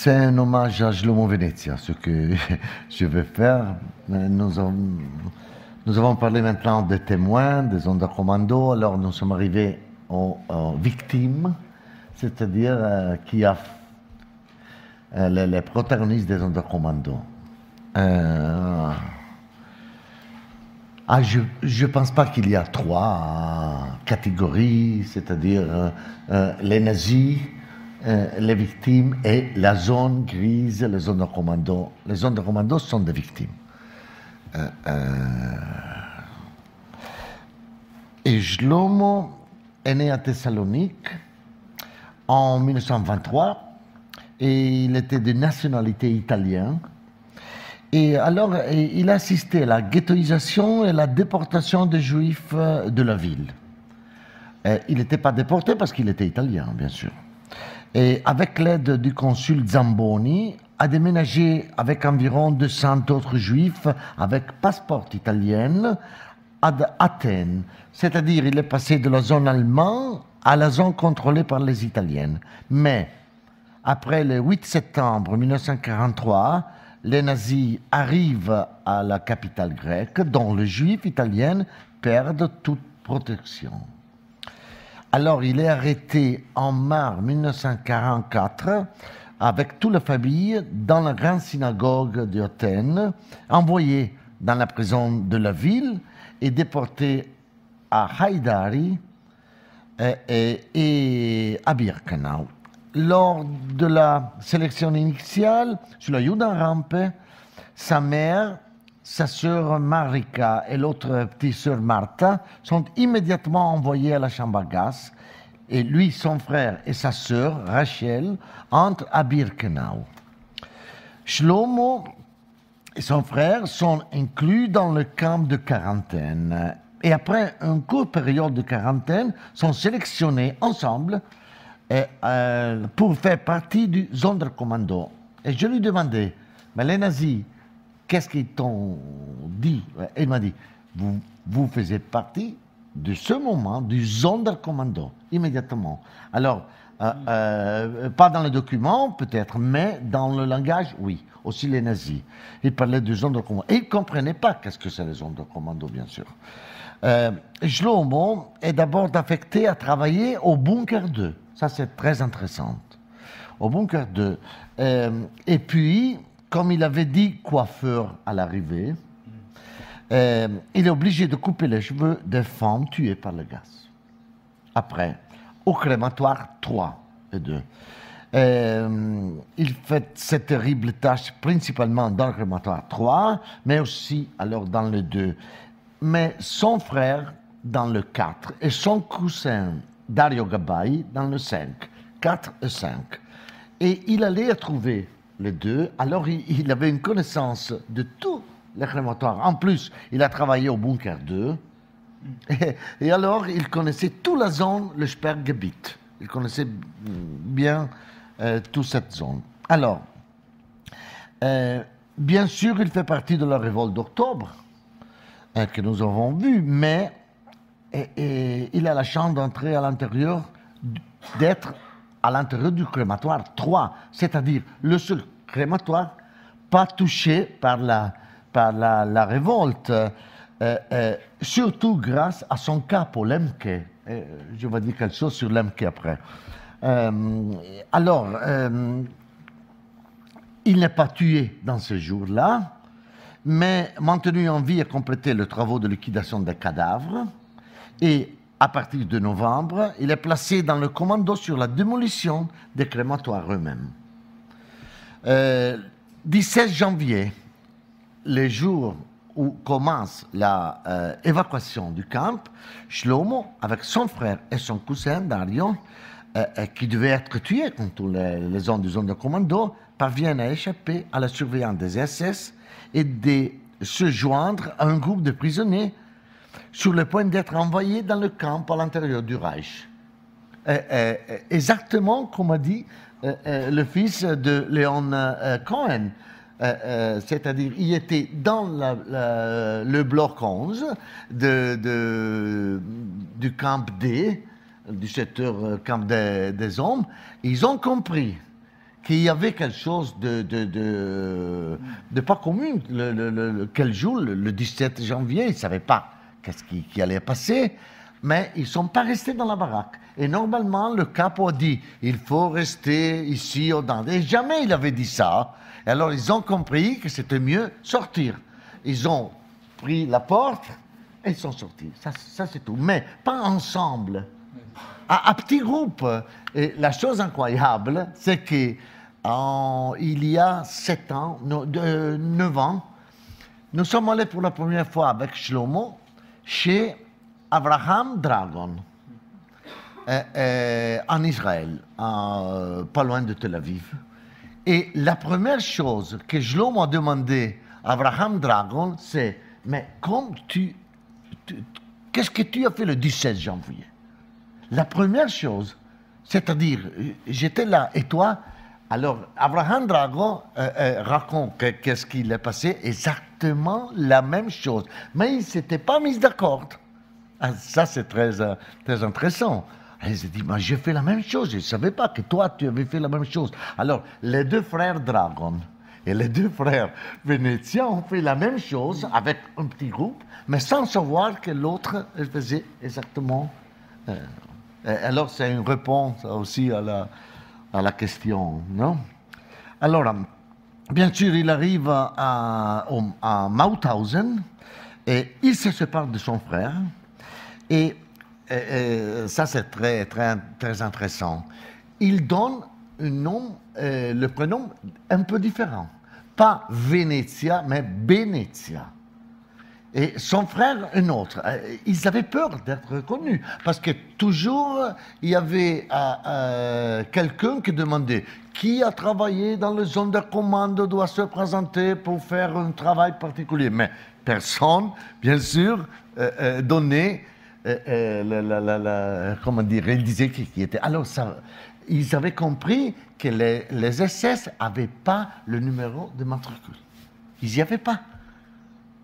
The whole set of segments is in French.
C'est un hommage à Shlomo Venezia, ce que je vais faire. Nous avons parlé maintenant des témoins, des zones commando. Alors nous sommes arrivés aux victimes, c'est-à-dire qui a les protagonistes des zones commando. Je ne pense pas qu'il y a trois catégories, c'est-à-dire les nazis, les victimes et la zone grise, les zones de commando. Les zones de commando sont des victimes. Et Shlomo est né à Thessalonique en 1923 et il était de nationalité italienne. Et alors, il a assisté à la ghettoisation et la déportation des Juifs de la ville. Il n'était pas déporté parce qu'il était italien, bien sûr. Et avec l'aide du consul Zamboni, a déménagé avec environ 200 autres Juifs avec passeport italien à Athènes. C'est-à-dire, il est passé de la zone allemande à la zone contrôlée par les Italiens. Mais, après le 8 septembre 1943, les nazis arrivent à la capitale grecque, dont les Juifs italiens perdent toute protection. Alors, il est arrêté en mars 1944 avec toute la famille dans la grande synagogue d'Athènes, envoyé dans la prison de la ville et déporté à Haïdari et à Birkenau. Lors de la sélection initiale, sur la Judenrampe, sa mère, sa sœur Marika et l'autre petite sœur Martha sont immédiatement envoyés à la chambre à gaz. Et lui, son frère et sa sœur Rachel entrent à Birkenau. Shlomo et son frère sont inclus dans le camp de quarantaine. Et après une courte période de quarantaine, sont sélectionnés ensemble pour faire partie du Sonderkommando. Et je lui demandais, mais les nazis, qu'est-ce qu'ils t'ont dit? Et il m'a dit, vous faisiez partie de ce moment du Sonderkommando, immédiatement. Alors, pas dans les documents peut-être, mais dans le langage, oui, aussi les nazis. Ils parlaient du Sonderkommando. Et ils ne comprenaient pas qu'est-ce que c'est le Sonderkommando, bien sûr. Shlomo est d'abord affecté à travailler au bunker 2. Ça, c'est très intéressant. Au bunker 2. Et puis, comme il avait dit coiffeur à l'arrivée, il est obligé de couper les cheveux des femmes tuées par le gaz. Après, au crématoire 3 et 2. Il fait cette terrible tâche principalement dans le crématoire 3, mais aussi alors dans le 2. Mais son frère dans le 4 et son cousin Dario Gabbai dans le 5. 4 et 5. Et il allait trouver les deux, alors il avait une connaissance de tout le crématoire. En plus, il a travaillé au bunker 2. Et alors, il connaissait toute la zone, le Sperrgebiet. Il connaissait bien toute cette zone. Alors, bien sûr, il fait partie de la révolte d'octobre, que nous avons vue, mais il a la chance d'entrer à l'intérieur, d'être à l'intérieur du crématoire 3, c'est-à-dire le seul crématoire pas touché par la révolte, surtout grâce à son capo, Lemke. Je vais dire quelque chose sur Lemke après. Alors, il n'est pas tué dans ce jour-là, mais maintenu en vie et complété les travaux de liquidation des cadavres. Et à partir de novembre, il est placé dans le commando sur la démolition des crématoires eux-mêmes. 17 janvier, le jour où commence l'évacuation du camp, Shlomo, avec son frère et son cousin Dario, qui devaient être tués comme tous les hommes du zone de commando, parviennent à échapper à la surveillance des SS et de se joindre à un groupe de prisonniers sur le point d'être envoyés dans le camp à l'intérieur du Reich. Exactement comme a dit le fils de Léon Cohen. C'est-à-dire, il était dans le bloc 11 du camp D, du secteur camp des hommes. Ils ont compris qu'il y avait quelque chose de pas commun. Quel jour, le 17 janvier, ils ne savaient pas qu'est-ce qui allait passer, mais ils ne sont pas restés dans la baraque. Et normalement, le capo a dit, il faut rester ici au Dante. Et jamais il avait dit ça. Et alors, ils ont compris que c'était mieux sortir. Ils ont pris la porte et ils sont sortis. Ça c'est tout. Mais pas ensemble. À petit groupe. Et la chose incroyable, c'est que il y a 7 ans, 9 ans, nous sommes allés pour la première fois avec Shlomo chez Abraham Dragon, en Israël, pas loin de Tel Aviv. Et la première chose que Shlomo a demandé à Abraham Dragon, c'est « Mais qu'est-ce que tu as fait le 17 janvier ?» La première chose, c'est-à-dire, j'étais là, et toi? Alors, Abraham Dragon raconte qu'est-ce qu'il est passé, exactement la même chose. Mais ils ne s'étaient pas mis d'accord. Ah, ça, c'est très intéressant. Ils se disent, mais j'ai fait la même chose, je ne savais pas que toi, tu avais fait la même chose. Alors, les 2 frères Dragon et les 2 frères vénétiens ont fait la même chose avec un petit groupe, mais sans savoir que l'autre faisait exactement. Alors, c'est une réponse aussi à la question, non? Alors, bien sûr, il arrive à Mauthausen et il se sépare de son frère. Et ça, c'est très intéressant. Il donne un nom, le prénom un peu différent. Pas Venezia, mais Benezia. Et son frère, un autre. Ils avaient peur d'être reconnus, parce que toujours, il y avait quelqu'un qui demandait qui a travaillé dans le Sonderkommando doit se présenter pour faire un travail particulier. Mais personne, bien sûr, donnait, comment dire, il disait qui était. Alors, ils avaient compris que les SS n'avaient pas le numéro de matricule. Ils n'y avaient pas.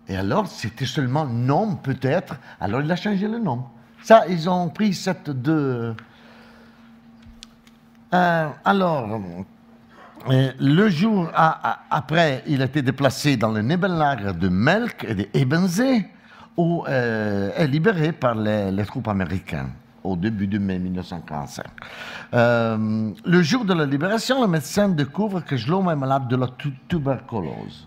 Et alors, c'était seulement nom, peut-être. Alors, il a changé le nom. Ça, ils ont pris cette 2. Alors, le jour après, il a été déplacé dans le Nebenlager de Melk et de Ebensee, où est libéré par les troupes américaines au début de mai 1945. Le jour de la libération, le médecin découvre que Shlomo est malade de la tuberculose.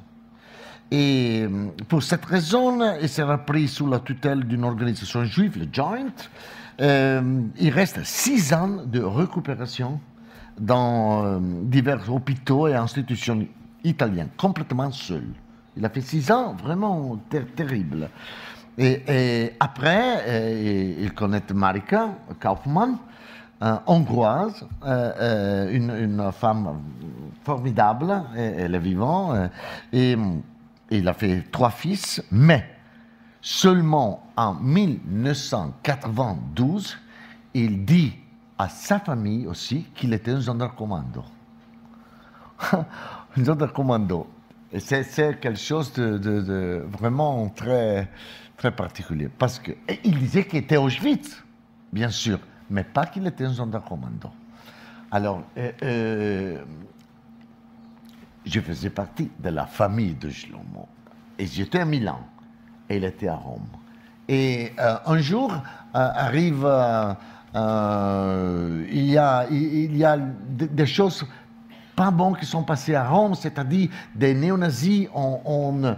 Et pour cette raison, il sera pris sous la tutelle d'une organisation juive, le Joint. Il reste 6 ans de récupération dans divers hôpitaux et institutions italiennes, complètement seul. Il a fait 6 ans vraiment terribles. Et après, il connaît Marika Kaufmann, hongroise, une femme formidable, elle est vivante, et il a fait 3 fils, mais seulement en 1992, il dit à sa famille aussi qu'il était un Sonderkommando. Un Sonderkommando. Et c'est quelque chose de vraiment très, très particulier. Parce qu'il disait qu'il était Auschwitz, bien sûr, mais pas qu'il était un Sonderkommando. Alors, je faisais partie de la famille de Shlomo. Et j'étais à Milan. Et il était à Rome. Et un jour, arrive... il y a des choses pas bonnes qui sont passées à Rome, c'est-à-dire des néo-nazis ont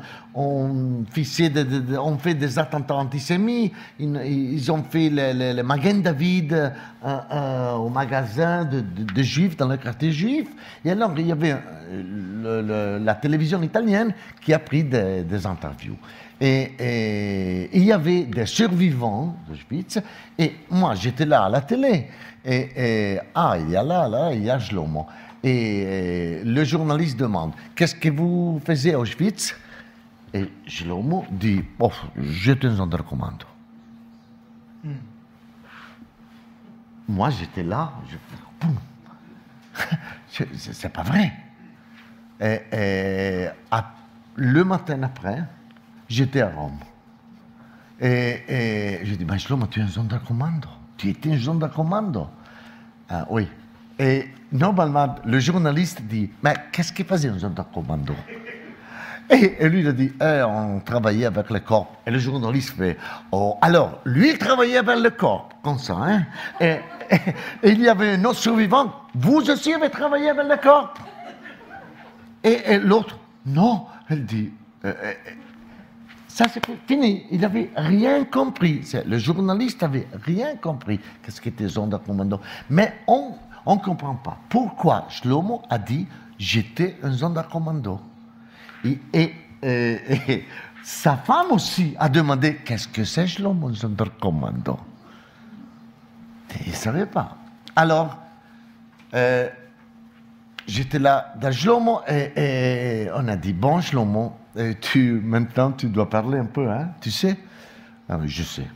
fait des attentats antisémites, ils ont fait le Magen David au magasin de juifs dans le quartier juif. Et alors, il y avait la télévision italienne qui a pris des interviews. Et il y avait des survivants d'Auschwitz, et moi j'étais là à la télé, il y a là, il y a Shlomo. Et le journaliste demande, qu'est-ce que vous faisiez à Auschwitz? Et Shlomo dit, oh, j'étais un Sonderkommando. Moi j'étais là, c'est pas vrai. Le matin après, j'étais à Rome. Et je dis, mais Shlomo, tu es un Sonderkommando. Tu étais un Sonderkommando. Oui. Et normalement, le journaliste dit, mais qu'est-ce qu'il faisait un gendarme-commando? Et lui, il a dit, on travaillait avec le corps. Et le journaliste fait, oh, alors, lui, il travaillait avec le corps, comme ça, hein. Et il y avait un autre survivant, vous aussi avez travaillé avec le corps? Et l'autre, non, elle dit, ça c'est fini, il n'avait rien compris. Le journaliste n'avait rien compris, qu'est-ce qu'était gendarme-commando. Mais on ne comprend pas pourquoi Shlomo a dit, j'étais un gendarme-commando. Et sa femme aussi a demandé qu'est-ce que c'est Shlomo, Sonderkommando. Il ne savait pas. Alors, j'étais là dans Shlomo et on a dit, bon Shlomo, maintenant tu dois parler un peu, hein, tu sais? Ah oui, je sais.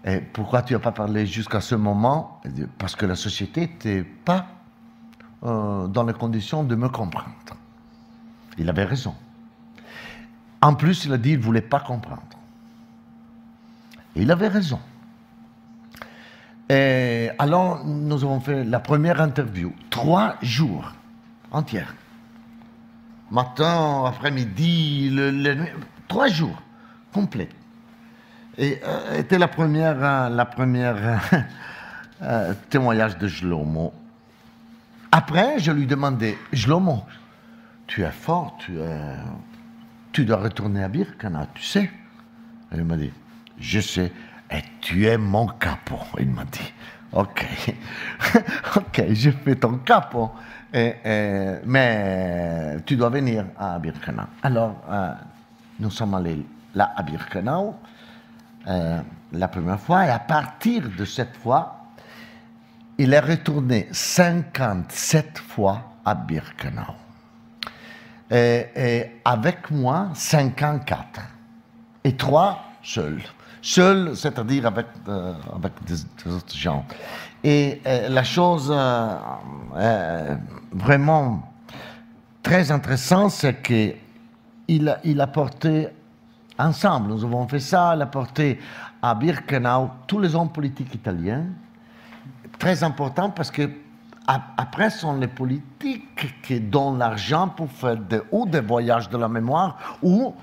Et pourquoi tu n'as pas parlé jusqu'à ce moment? Parce que la société n'était pas dans les conditions de me comprendre. Il avait raison. En plus, il a dit qu'il ne voulait pas comprendre. Et il avait raison. Et alors, nous avons fait la première interview, 3 jours entiers. Matin, après-midi, 3 jours complets. Et c'était la première témoignage de Shlomo. Après, je lui demandais, Shlomo, tu es fort, tu dois retourner à Birkenau, tu sais. Et il m'a dit, je sais, et tu es mon capot. Il m'a dit, ok, ok, je fais ton capot, mais tu dois venir à Birkenau. Alors, nous sommes allés là à Birkenau la première fois, et à partir de cette fois, il est retourné 57 fois à Birkenau. Et avec moi, 54. Et 3 seuls. Seuls, c'est-à-dire avec des autres gens. Et la chose vraiment très intéressante, c'est qu'il a porté ensemble, nous avons fait ça, il a porté à Birkenau tous les hommes politiques italiens. Très important parce que après, ce sont les politiques qui donnent l'argent pour faire ou des voyages de la mémoire ou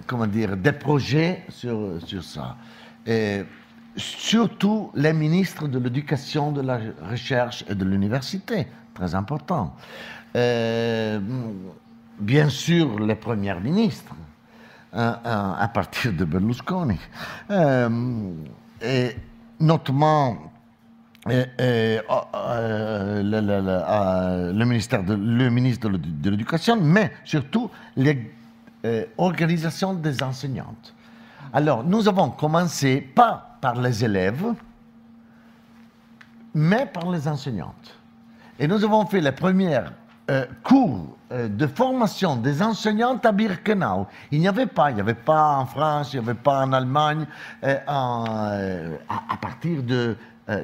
comment dire, des projets sur ça. Et surtout les ministres de l'éducation, de la recherche et de l'université, très important. Bien sûr, les premiers ministres, à partir de Berlusconi. Et notamment le ministre de l'Éducation, mais surtout les organisations des enseignantes. Alors, nous avons commencé pas par les élèves, mais par les enseignantes. Et nous avons fait les premiers cours de formation des enseignantes à Birkenau. Il n'y avait pas en France, il n'y avait pas en Allemagne, à partir de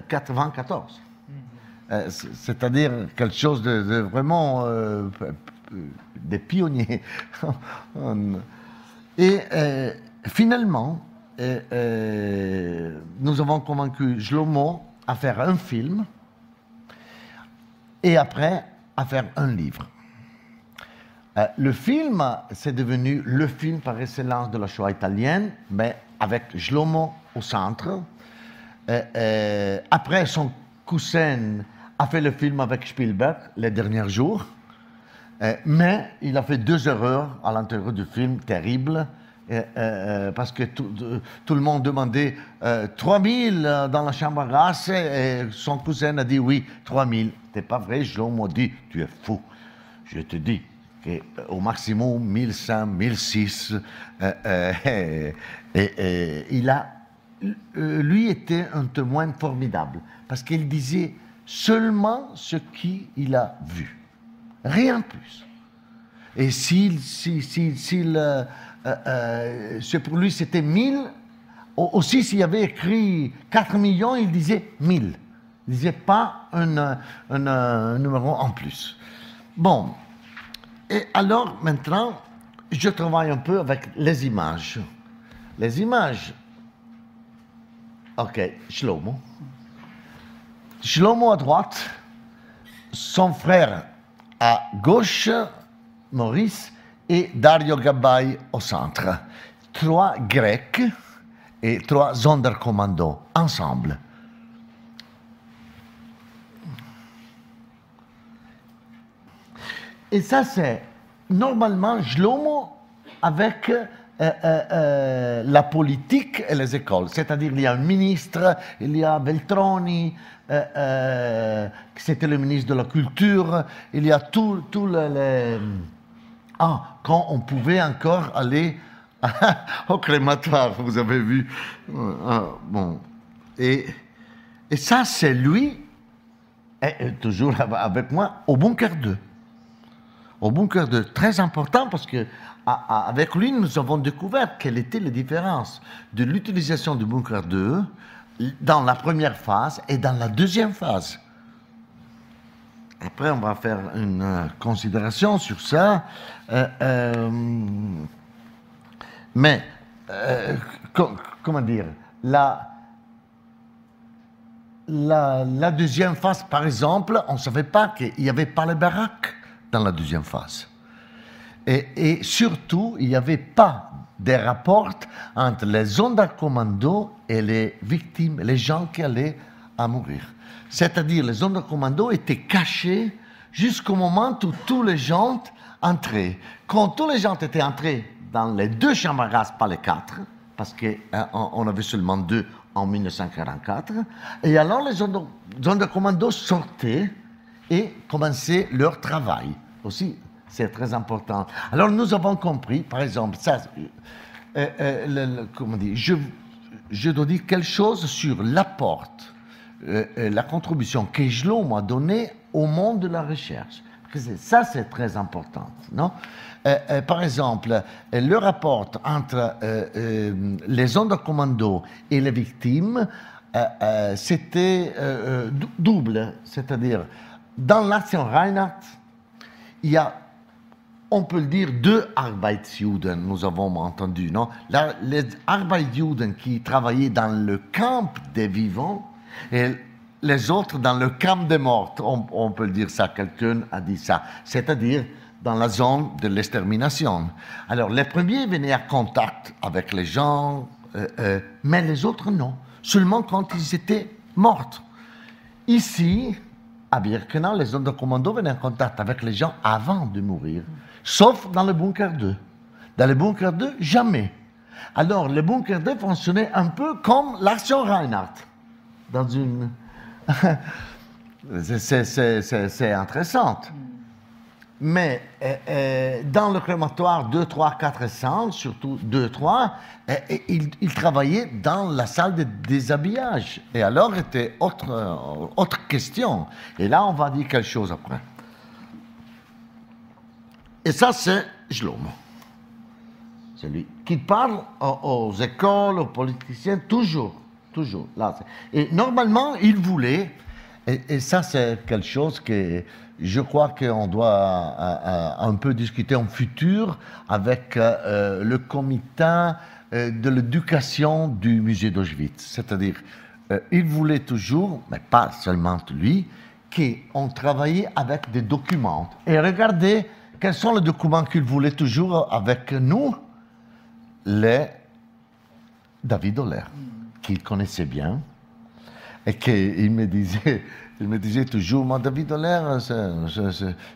94. C'est-à-dire quelque chose de vraiment des pionniers. Et finalement, nous avons convaincu Shlomo à faire un film et après à faire un livre. Le film, c'est devenu le film par excellence de la Shoah italienne, mais avec Shlomo au centre. Après, son cousin a fait le film avec Spielberg les derniers jours, mais il a fait 2 erreurs à l'intérieur du film terribles, parce que tout le monde demandait 3000 dans la chambre à glace, et son cousin a dit oui, 3000. C'est pas vrai, Shlomo dit, tu es fou. Je te dis qu'au maximum 1100, 1006, lui était un témoin formidable, parce qu'il disait seulement ce qu'il a vu, rien de plus. Et pour lui c'était 1000, aussi s'il avait écrit 4 millions, il disait 1000. Il ne disait pas un numéro en plus. Bon, et alors maintenant, je travaille un peu avec les images. Les images. Ok, Shlomo. Shlomo à droite, son frère à gauche, Maurice, et Dario Gabbai au centre. 3 Grecs et 3 Sonderkommando ensemble. Et ça, c'est normalement Shlomo avec la politique et les écoles. C'est-à-dire, il y a un ministre, il y a Veltroni, c'était le ministre de la Culture, il y a tout les... Ah, quand on pouvait encore aller au crématoire, vous avez vu. Bon. Et ça, c'est lui, et toujours avec moi, au bunker 2. Au bunker 2, très important parce que avec lui, nous avons découvert quelle était la différence de l'utilisation du bunker 2 dans la première phase et dans la deuxième phase. Après, on va faire une considération sur ça. Mais, comment dire, la deuxième phase, par exemple, on ne savait pas qu'il n'y avait pas les baraques dans la deuxième phase. Et surtout, il n'y avait pas de rapport entre les Sonderkommando et les victimes, les gens qui allaient à mourir. C'est-à-dire, les Sonderkommando étaient cachés jusqu'au moment où tous les gens entraient. Quand tous les gens étaient entrés dans les 2 chambres à gaz, pas les 4, parce qu'on avait seulement 2 en 1944, et alors les Sonderkommando sortaient et commençaient leur travail. Aussi, c'est très important. Alors, nous avons compris, par exemple, ça, comment dire, je dois dire quelque chose sur l'apport, la contribution que Shlomo a donnée au monde de la recherche. Ça, c'est très important, non? Par exemple, le rapport entre les Sonderkommando et les victimes, c'était double. C'est-à-dire, dans l'action Reinhardt, il y a, on peut le dire, 2 Arbeitsjuden, nous avons entendu, non? Les Arbeitsjuden qui travaillaient dans le camp des vivants et les autres dans le camp des morts, on peut le dire ça, quelqu'un a dit ça, c'est-à-dire dans la zone de l'extermination. Alors, les premiers venaient à contact avec les gens, mais les autres non, seulement quand ils étaient morts. Ici, à Birkenau, les Sonderkommando venaient en contact avec les gens avant de mourir, sauf dans le bunker 2. Dans le bunker 2, jamais. Alors, le bunker 2 fonctionnait un peu comme l'action Reinhardt, dans une... c'est intéressant. Mais dans le crématoire 2, 3, 4 et 5, surtout 2, 3, il travaillait dans la salle de déshabillage. Et alors, c'était autre question. Et là, on va dire quelque chose après. Et ça, c'est Shlomo. C'est lui qui parle aux écoles, aux politiciens, toujours. Là. Et normalement, il voulait, et ça, c'est quelque chose que je crois qu'on doit un peu discuter en futur avec le comité de l'éducation du musée d'Auschwitz. C'est-à-dire, il voulait toujours, mais pas seulement lui, qu'on travaillait avec des documents. Et regardez, quels sont les documents qu'il voulait toujours avec nous? Les David Holler, qu'il connaissait bien, et qu'il me disait toujours, moi, David Holler,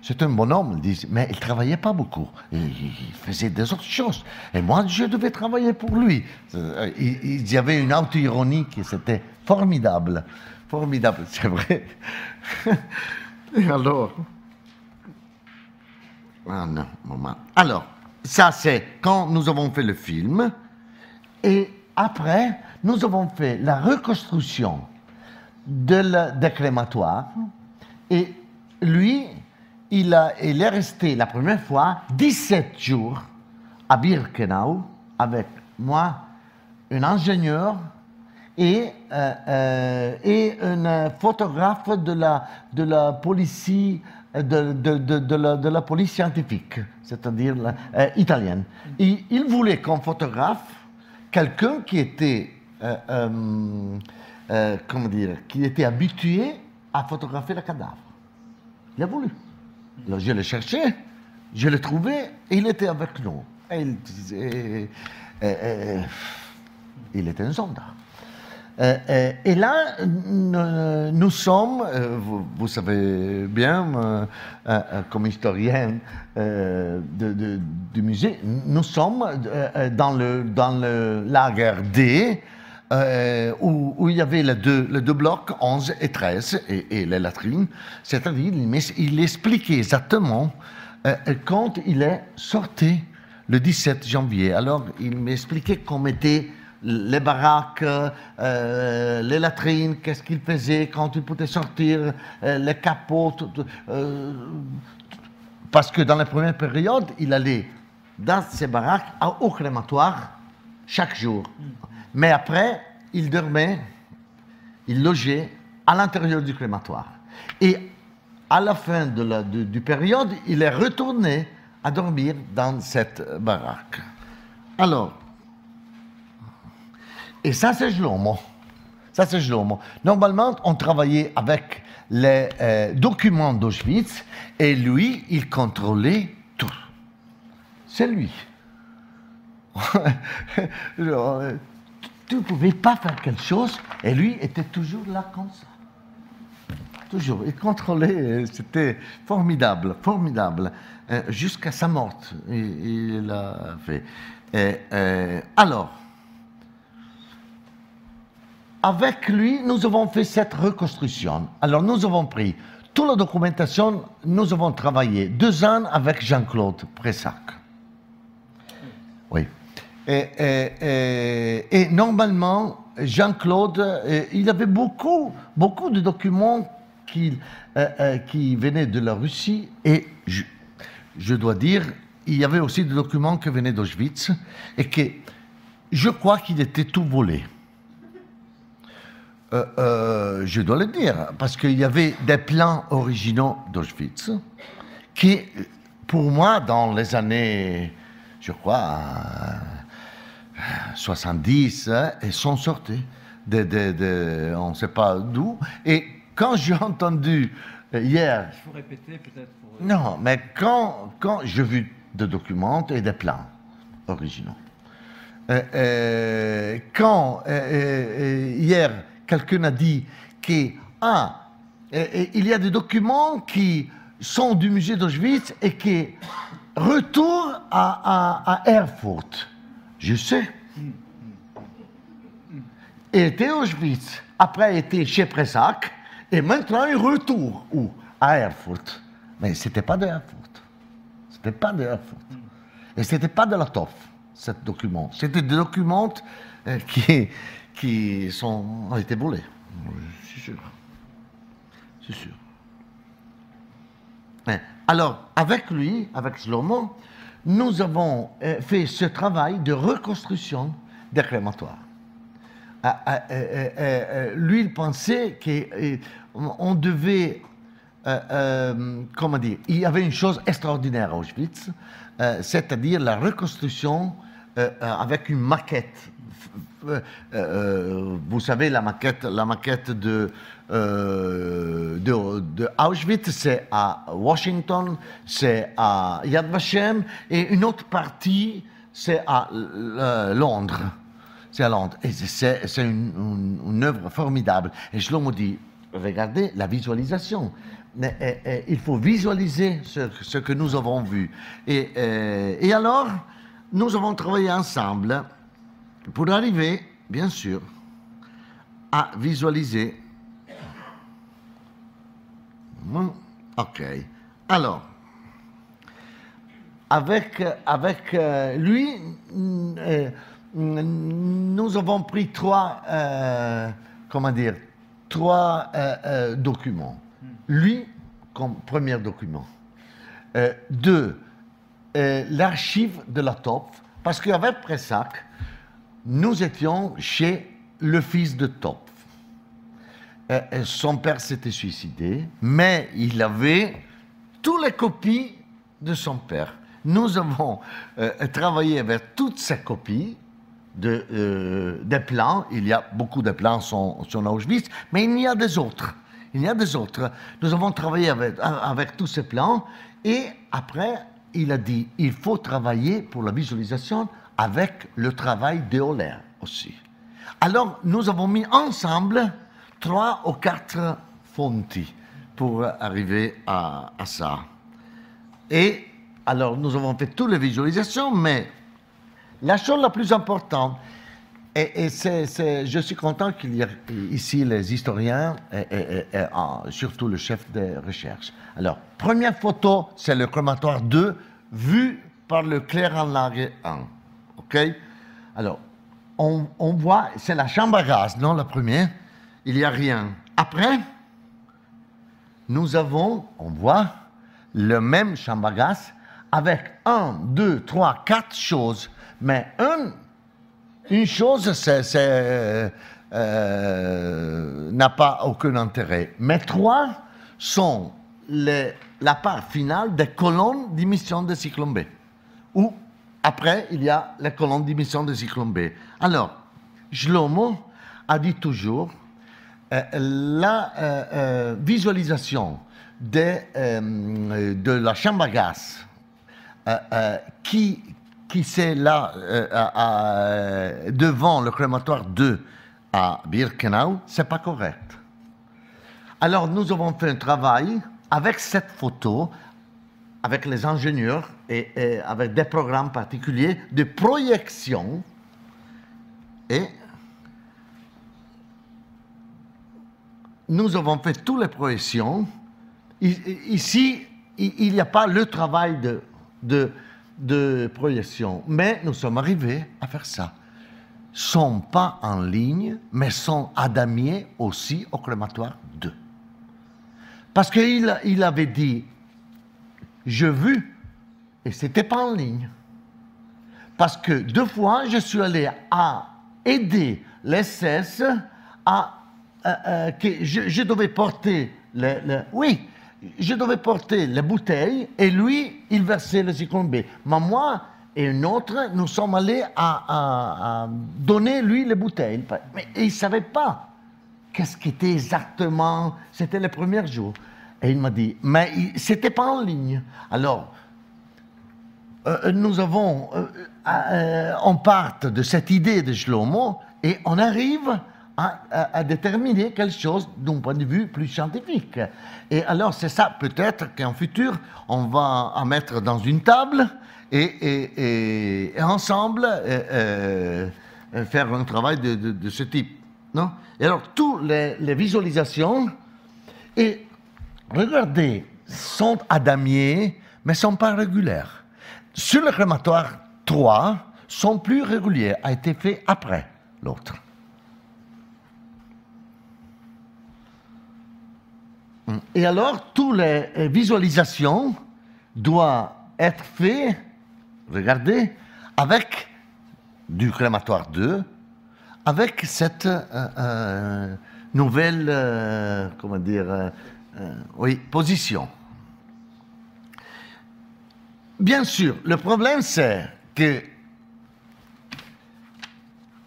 c'est un bonhomme, mais il ne travaillait pas beaucoup. Il faisait des autres choses. Et moi, je devais travailler pour lui. Il y avait une auto-ironie qui c'était formidable. Formidable, c'est vrai. Et alors... Ah non, moment. Alors, ça c'est quand nous avons fait le film. Et après, nous avons fait la reconstruction des crématoires. Et lui, il est resté la première fois 17 jours à Birkenau avec moi, un ingénieur et un photographe de la police, de la police scientifique, c'est-à-dire italienne. Et il voulait comme photographe quelqu'un qui était, comment dire, qui était habitué à photographier le cadavre. Il a voulu. Alors je l'ai cherché, je l'ai trouvé, et il était avec nous. Et il disait... il était un soldat. Et là, nous sommes, vous savez bien, comme historien du musée, nous sommes dans le lager D, où il y avait les deux blocs, 11 et 13, et les latrines. C'est-à-dire, il expliquait exactement quand il est sorti le 17 janvier. Alors, il m'expliquait comment étaient les baraques, les latrines, qu'est-ce qu'il faisait quand il pouvait sortir, les capots. Parce que dans la première période, il allait dans ces baraques au crématoire chaque jour. Mais après, il dormait, il logeait à l'intérieur du crématoire. Et à la fin du période, il est retourné à dormir dans cette baraque. Alors, et ça c'est Shlomo. Ça c'est Shlomo. Normalement, on travaillait avec les documents d'Auschwitz et lui, il contrôlait tout. C'est lui. Tu ne pouvais pas faire quelque chose et lui était toujours là comme ça. Toujours. Il contrôlait, c'était formidable, formidable. Jusqu'à sa mort, il l'a fait. Alors, avec lui, nous avons fait cette reconstruction. Alors, nous avons pris toute la documentation, nous avons travaillé 2 ans avec Jean-Claude Pressac. Oui. Et normalement, Jean-Claude, il avait beaucoup de documents qui venaient de la Russie et je dois dire, il y avait aussi des documents qui venaient d'Auschwitz et que je crois qu'il était tout volé. Je dois le dire, parce qu'il y avait des plans originaux d'Auschwitz qui, pour moi, dans les années, je crois, 70, ils sont sortis on ne sait pas d'où. Et quand j'ai entendu hier... Il faut répéter peut-être pour... Non, mais quand j'ai vu des documents et des plans originaux, quand hier quelqu'un a dit qu'il y a des documents qui sont du musée d'Auschwitz et qui retournent à Erfurt, je sais. Il était à Auschwitz, après il était chez Pressac, et maintenant il retourne où? À Erfurt. Mais ce n'était pas de Erfurt. Ce n'était pas de Erfurt. Et ce n'était pas de la TOF, ce document. C'était des documents qui ont été volés. Je suis sûr. C'est sûr. Alors, avec lui, avec Shlomo, nous avons fait ce travail de reconstruction des crématoires. Lui, il pensait qu'on devait, comment dire, il y avait une chose extraordinaire à Auschwitz, c'est-à-dire la reconstruction avec une maquette. Vous savez, la maquette de Auschwitz, c'est à Washington, c'est à Yad Vashem, et une autre partie, c'est à Londres. C'est à Londres. Et c'est une œuvre formidable. Et Shlomo dit, regardez la visualisation. Il faut visualiser ce que nous avons vu. Et alors, nous avons travaillé ensemble pour arriver, bien sûr, à visualiser. OK. Alors, avec lui, nous avons pris trois documents. Lui, comme premier document. 2, l'archive de la TOF, parce qu'avec Pressac, nous étions chez le fils de TOF. Son père s'était suicidé, mais il avait toutes les copies de son père. Nous avons travaillé avec toutes ces copies des plans. Il y a beaucoup de plans sur Auschwitz, mais il y a des autres. il y a des autres. Nous avons travaillé avec tous ces plans et après, il a dit, il faut travailler pour la visualisation avec le travail d'éolien aussi. Alors, nous avons mis ensemble 3 ou 4 fontis pour arriver à ça. Et alors, nous avons fait toutes les visualisations, mais la chose la plus importante, et je suis content qu'il y ait ici les historiens et surtout le chef de recherche. Alors, première photo, c'est le crématoire 2, vu par le clair-en-lague 1. OK? Alors, on voit, c'est la chambre à gaz, non, la première. Il n'y a rien. Après, on voit le même chambre à gaz avec 1, 2, 3, 4 choses. Mais une chose, n'a pas aucun intérêt. Mais 3 sont la part finale des colonnes d'émission de cyclone B. Où, après, il y a les colonnes d'émission de cyclone B. Alors, Shlomo a dit toujours la visualisation de la chambre à gaz qui c'est là devant le crématoire 2 à Birkenau, c'est pas correct. Alors nous avons fait un travail avec cette photo, avec les ingénieurs et avec des programmes particuliers de projection et nous avons fait toutes les projections. Ici, il n'y a pas le travail de projection, mais nous sommes arrivés à faire ça. Sont pas en ligne, mais sont adamiers aussi au crématoire 2. Parce qu'il avait dit, je vu, et c'était pas en ligne. Parce que 2 fois, je suis allé à aider les SS que je devais porter je devais porter les bouteilles et lui, il versait le cyclone B. Mais moi et un autre, nous sommes allés à donner lui les bouteilles. Mais il ne savait pas qu'est-ce qui était exactement. C'était les premiers jours. Et il m'a dit, mais c'était pas en ligne. Alors, nous avons, on part de cette idée de Shlomo et on arrive à déterminer quelque chose d'un point de vue plus scientifique. Et alors, c'est ça, peut-être qu'en futur, on va en mettre dans une table et ensemble faire un travail de ce type. Non? Et alors, toutes les visualisations, et regardez, sont adamiées, mais ne sont pas régulières. Sur le crématoire 3, sont plus réguliers, a été fait après l'autre. Et alors, toutes les visualisations doivent être faites, regardez, avec du crématoire 2, avec cette nouvelle, position. Bien sûr, le problème c'est que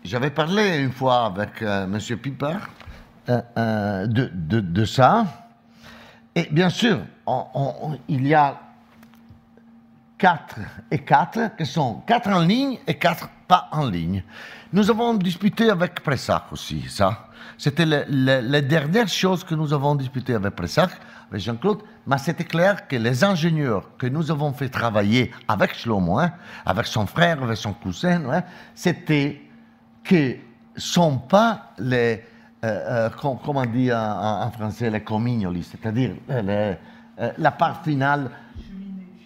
j'avais parlé une fois avec M. Piper de ça. Et bien sûr, il y a 4 et 4 qui sont 4 en ligne et 4 pas en ligne. Nous avons discuté avec Pressac aussi, ça. C'était la dernière chose que nous avons discuté avec Pressac, avec Jean-Claude, mais c'était clair que les ingénieurs que nous avons fait travailler avec Shlomo, avec son frère, avec son cousin, c'était que ne sont pas les... comment on dit en français, les comignoli, c'est-à-dire la part finale,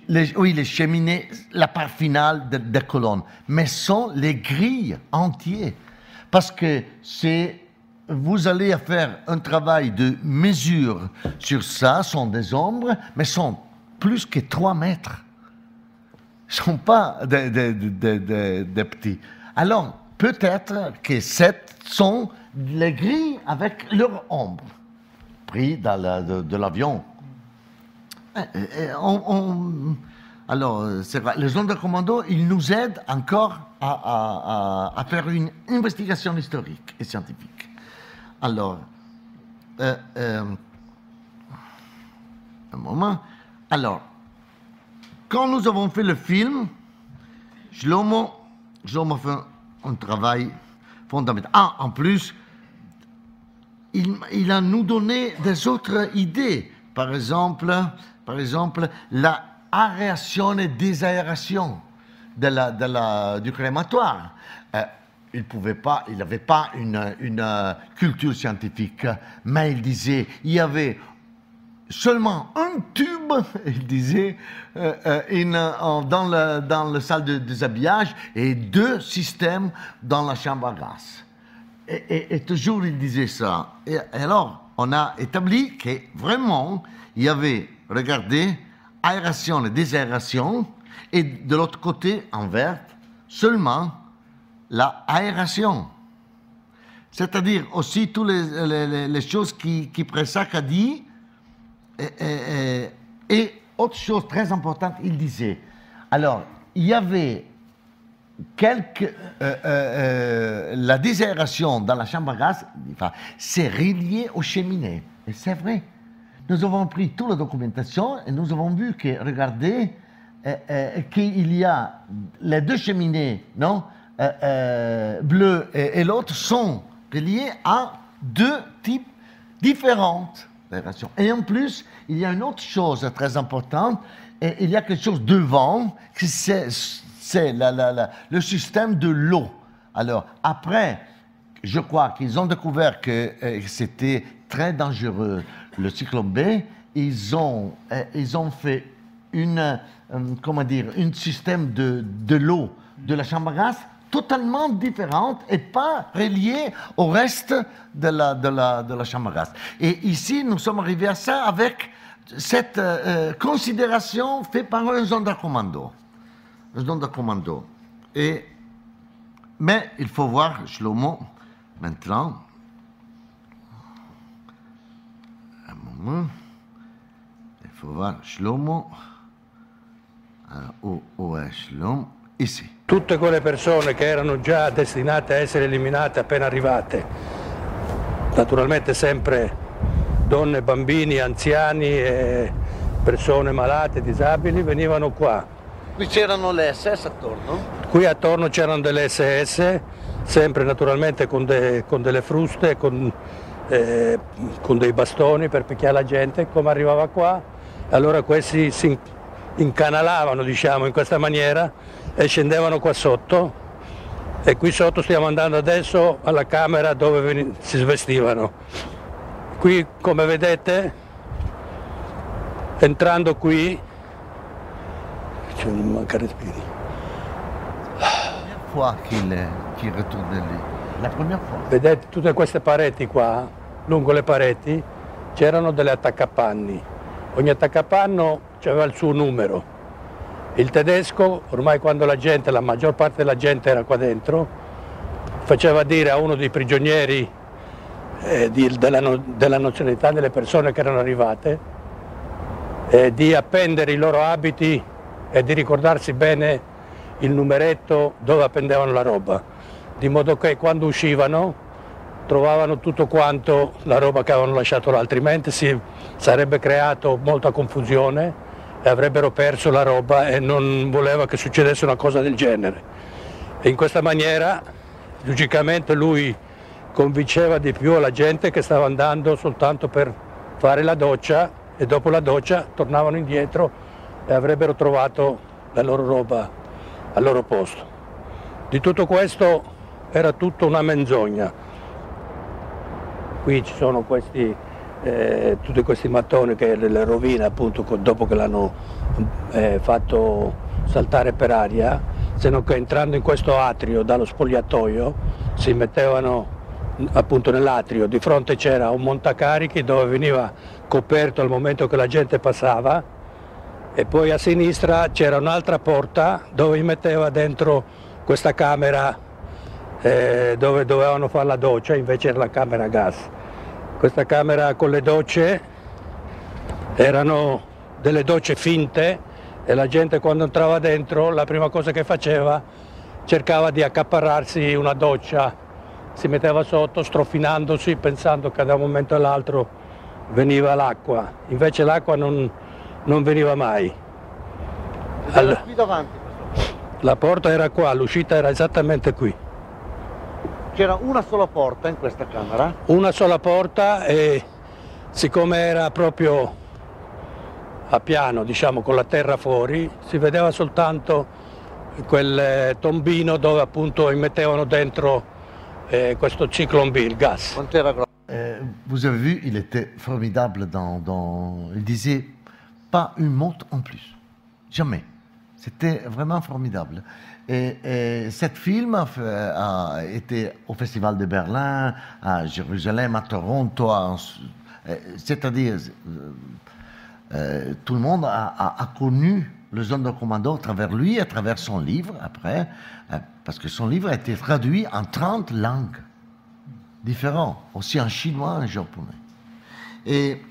les cheminées, la part finale des colonnes, mais sont les grilles entières. Parce que vous allez faire un travail de mesure sur ça, sont des ombres, mais sont plus que 3 mètres. Ce ne sont pas des petits. Alors, peut-être que sont les grilles avec leur ombre, pris de l'avion. Alors, c'est vrai, les zones de commando, ils nous aident encore à faire une investigation historique et scientifique. Alors, un moment. Alors, quand nous avons fait le film, Shlomo fait un travail fondamental. Ah, en plus, il a nous donné des autres idées. Par exemple, la aération et désaération du crématoire. Il n'avait pas une culture scientifique, mais il disait, il y avait seulement un tube, il disait, dans la salle de déshabillage et 2 systèmes dans la chambre à gaz. Et toujours il disait ça. Et alors, on a établi que vraiment, il y avait, regardez, aération et désaération, et de l'autre côté, en vert, seulement la aération. C'est-à-dire aussi toutes les choses qui Pressac a dit. Et autre chose très importante, il disait, alors, il y avait la désaération dans la chambre à gaz, c'est relié aux cheminées. Et c'est vrai. Nous avons pris toute la documentation et nous avons vu que, regardez, qu'il y a les 2 cheminées, non, bleues et l'autre sont reliées à 2 types différents d'aération. Et en plus, il y a une autre chose très importante, et il y a quelque chose devant, c'est le système de l'eau. Alors, après, je crois qu'ils ont découvert que c'était très dangereux, le cyclone B. Ils ont fait un système de l'eau de la chambre à gaz totalement différente et pas reliée au reste de la chambre à gaz. Et ici, nous sommes arrivés à ça avec cette considération faite par un sonderkommando. Mais il faut voir Shlomo maintenant. Un moment. Il faut voir Shlomo. Alors, où est Shlomo? Ici. Tutte quelle persone che erano già destinate a essere eliminate appena arrivate, naturalmente sempre donne, bambini, anziani e persone malate, disabili, venivano qua. Qui c'erano le SS attorno? Qui attorno c'erano delle SS, sempre naturalmente con delle fruste, con dei bastoni per picchiare la gente, come arrivava qua. Allora questi si incanalavano, diciamo, in questa maniera e scendevano qua sotto. E qui sotto stiamo andando adesso alla camera dove si svestivano. Qui, come vedete, entrando qui, c'è un manca respiri. Fois qu'il retourne lì. La première fois. Vedete tutte queste pareti qua, lungo le pareti, c'erano delle attaccapanni. Ogni attaccapanno aveva il suo numero. Il tedesco, ormai quando la maggior parte della gente era qua dentro, faceva dire a uno dei prigionieri della nazionalità delle persone che erano arrivate di appendere i loro abiti e di ricordarsi bene il numeretto dove appendevano la roba, di modo che quando uscivano trovavano tutto quanto la roba che avevano lasciato là, altrimenti si sarebbe creato molta confusione e avrebbero perso la roba e non voleva che succedesse una cosa del genere. E in questa maniera, logicamente, lui convinceva di più la gente che stava andando soltanto per fare la doccia e dopo la doccia tornavano indietro e avrebbero trovato la loro roba al loro posto. Di tutto questo era tutto una menzogna. Qui ci sono tutti questi mattoni che le rovine, appunto, dopo che l'hanno fatto saltare per aria, se non che entrando in questo atrio dallo spogliatoio si mettevano appunto nell'atrio, di fronte c'era un montacarichi dove veniva coperto al momento che la gente passava e poi a sinistra c'era un'altra porta dove metteva dentro questa camera dove dovevano fare la doccia, invece era la camera a gas. Questa camera con le docce erano delle docce finte e la gente quando entrava dentro la prima cosa che faceva cercava di accaparrarsi una doccia, si metteva sotto strofinandosi pensando che da un momento all'altro veniva l'acqua, invece l'acqua non non veniva mai. Era qui davanti. La porta era qua, l'uscita era esattamente qui. C'era una sola porta in questa camera? Una sola porta e siccome era proprio a piano, diciamo, con la terra fuori, si vedeva soltanto quel tombino dove appunto immettevano dentro questo Zyklon B, il gas. Vous avez vu, il était formidable il disait pas une mot en plus. Jamais. C'était vraiment formidable. Et cet film a été au Festival de Berlin, à Jérusalem, à Toronto, c'est-à-dire tout le monde a connu le Sonderkommando à travers lui, à travers son livre après, parce que son livre a été traduit en 30 langues différentes, aussi en chinois, en japonais. Et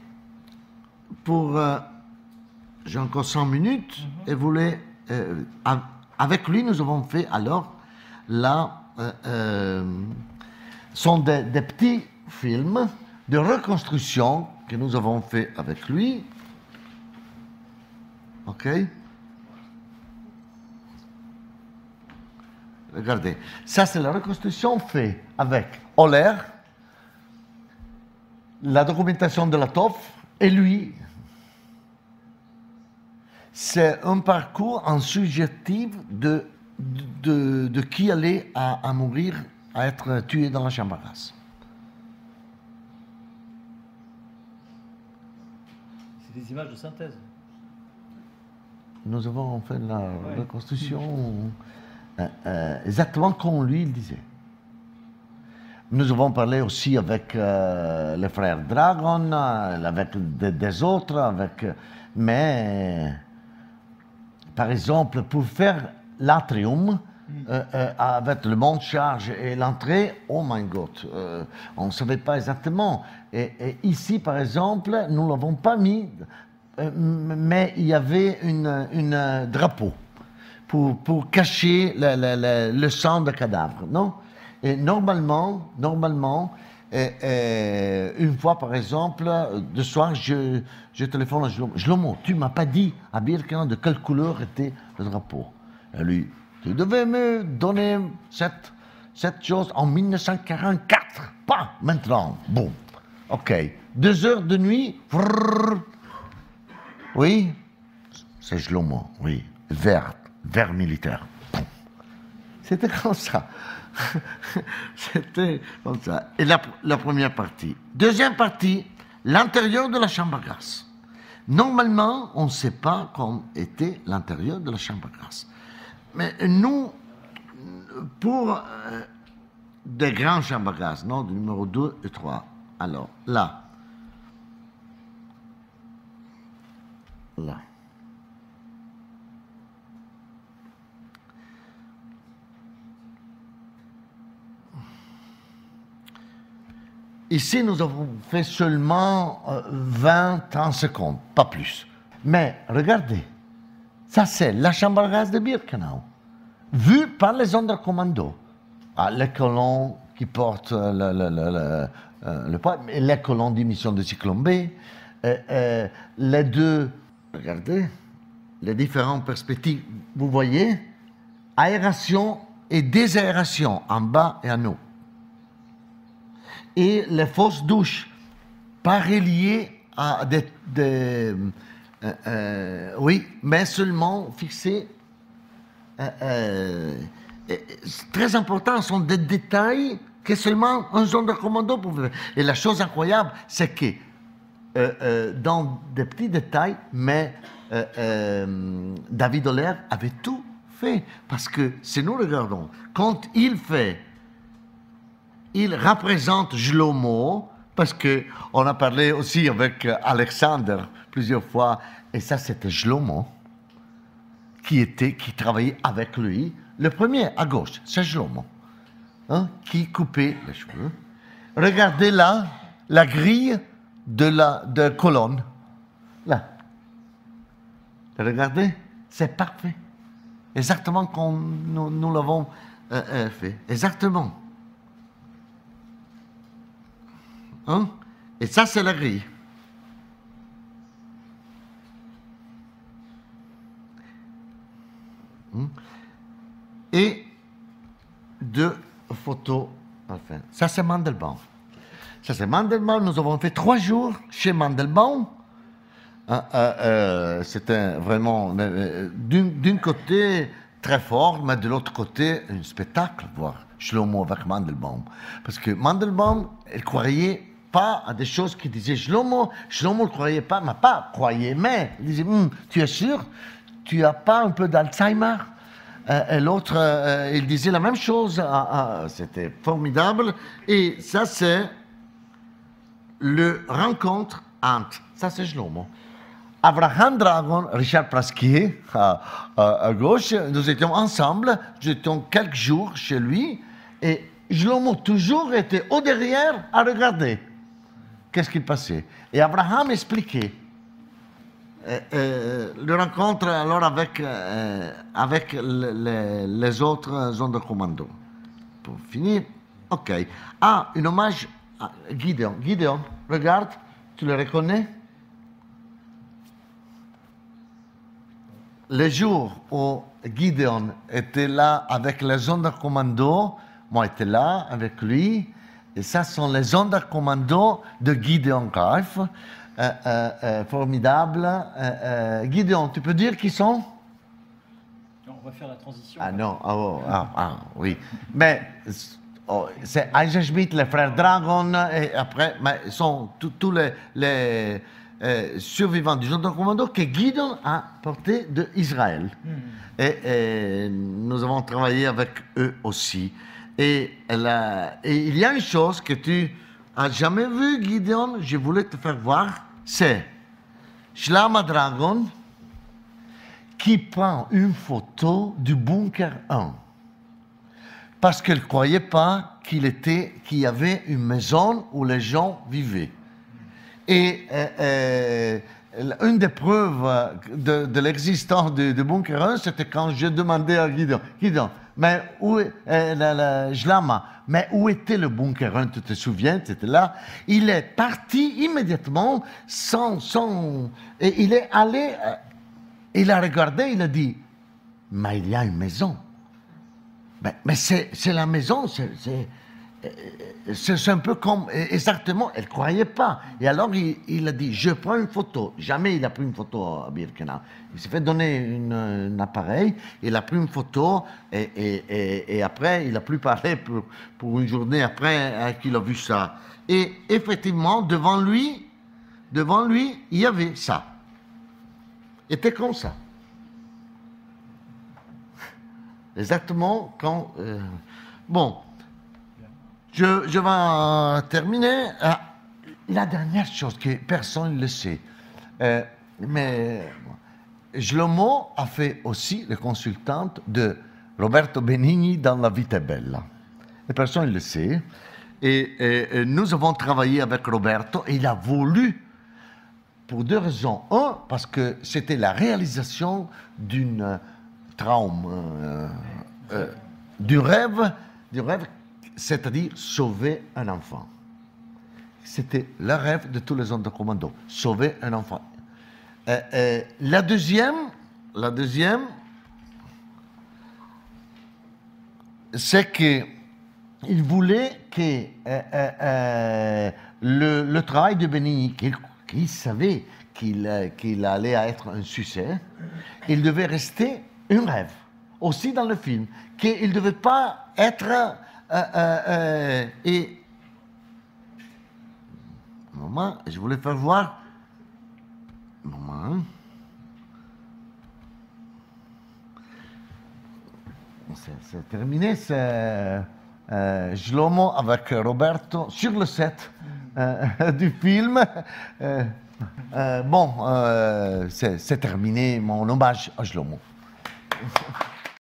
j'ai encore 100 minutes, et avec lui, nous avons fait alors sont des petits films de reconstruction que nous avons fait avec lui. OK? Regardez, ça c'est la reconstruction faite avec Oller, la documentation de la TOF et lui. C'est un parcours en subjectif de qui allait à mourir, à être tué dans la chambre à gaz. C'est des images de synthèse. Nous avons fait la reconstruction exactement comme lui il disait. Nous avons parlé aussi avec les frères Dragon, avec des autres, mais par exemple, pour faire l'atrium, avec le monte charge et l'entrée, oh my God, on ne savait pas exactement. Et ici, par exemple, nous ne l'avons pas mis, mais il y avait un drapeau pour cacher le sang de cadavre, non? Et normalement, une fois, par exemple, de soir, je téléphone à Shlomo. Shlomo, tu ne m'as pas dit à Birkenau de quelle couleur était le drapeau. Et lui, tu devais me donner cette chose en 1944, pas maintenant. Bon, OK. 2 heures de nuit, oui, c'est Shlomo, oui, vert militaire. C'était comme ça. C'était comme ça. Et la première partie. Deuxième partie, l'intérieur de la chambre à gaz. Normalement, on ne sait pas comment était l'intérieur de la chambre à gaz. Mais nous, pour des grandes chambres à gaz, non, du numéro 2 et 3, alors là. Ici, nous avons fait seulement 20-30 secondes, pas plus. Mais regardez, ça c'est la chambre à gaz de Birkenau, vue par les Sonderkommando. Les colons qui portent le poids, les colons d'émission de Zyklon B, les deux, regardez, les différentes perspectives, vous voyez, aération et désaération en bas et en haut. Et les fausses douches, pas reliées à oui, mais seulement fixées. Très important, sont des détails que seulement un Sonderkommando pouvait faire. Et la chose incroyable, c'est que dans des petits détails, mais David Oller avait tout fait. Parce que si nous regardons, quand il représente Shlomo, parce qu'on a parlé aussi avec Alexander plusieurs fois, et ça c'était Shlomo, qui travaillait avec lui. Le premier à gauche, c'est Shlomo, hein, qui coupait les cheveux. Regardez là, la grille de colonne. Là. Regardez, c'est parfait. Exactement comme nous l'avons fait. Exactement. Hein? Et ça, c'est la grille. Et 2 photos à la fin. Ça, c'est Mandelbaum. Ça, c'est Mandelbaum. Nous avons fait 3 jours chez Mandelbaum. C'était vraiment, d'un côté, très fort, mais de l'autre côté, un spectacle, voir Shlomo avec Mandelbaum. Parce que Mandelbaum, il croyait pas à des choses qu'il disait Shlomo. Shlomo ne croyait pas, mais pas croyait, mais il disait, tu es sûr? Tu n'as pas un peu d'Alzheimer? Et l'autre, il disait la même chose. C'était formidable. Et ça, c'est le rencontre entre, ça c'est Shlomo, Abraham Dragon, Richard Prasquier, à gauche, nous étions ensemble, nous étions quelques jours chez lui, et Shlomo toujours était au derrière à regarder qu'est-ce qui passait. Et Abraham expliquait. Le rencontre alors avec les autres zones de commando. Pour finir, ok. Ah, un hommage à Gideon. Gideon, regarde, tu le reconnais? Le jour où Gideon était là avec les zones de commando, moi j'étais là avec lui, et ça sont les zones de commando de Gideon Greif. Formidable. Gideon, tu peux dire qui sont? On va faire la transition. Ah non, oui. Mais c'est Eisenschmidt, les frères Dragon, et après, mais sont tous les survivants du zone de commando que Gideon a porté d'Israël. Et nous avons travaillé avec eux aussi. Et il y a une chose que tu n'as jamais vue, Gideon, je voulais te faire voir, c'est Shlama Dragon qui prend une photo du bunker 1. Parce qu'elle ne croyait pas qu'il y avait une maison où les gens vivaient. Et une des preuves de l'existence du bunker 1, c'était quand je demandais à Gideon, mais où Shlama, mais où était le bunker 1, tu te souviens, c'était là. Il est parti immédiatement et il est allé, il a regardé, il a dit, mais il y a une maison. Mais c'est la maison, c'est un peu comme, exactement, elle ne croyait pas. Et alors, il a dit, je prends une photo. Jamais il a pris une photo à Birkenau. Il s'est fait donner un appareil, il a pris une photo, et après, il n'a plus parlé pour une journée après qu'il a vu ça. Et effectivement, devant lui, il y avait ça. C'était comme ça. Exactement quand... bon... Je vais terminer. La dernière chose que personne ne le sait, mais Shlomo a fait aussi le consultant de Roberto Benigni dans La Vita è Bella. Et personne ne le sait. Et nous avons travaillé avec Roberto et il a voulu, pour 2 raisons. Un, parce que c'était la réalisation d'un du rêve, c'est-à-dire sauver un enfant. C'était le rêve de tous les hommes de commando, sauver un enfant. La deuxième, c'est qu'il voulait que le travail de Benigni, qu'il savait qu'il allait être un succès, il devait rester un rêve, aussi dans le film, qu'il ne devait pas être... et moment, je voulais faire voir. Moment. C'est terminé. C'est Shlomo avec Roberto sur le set du film. Bon, c'est terminé mon hommage à Shlomo.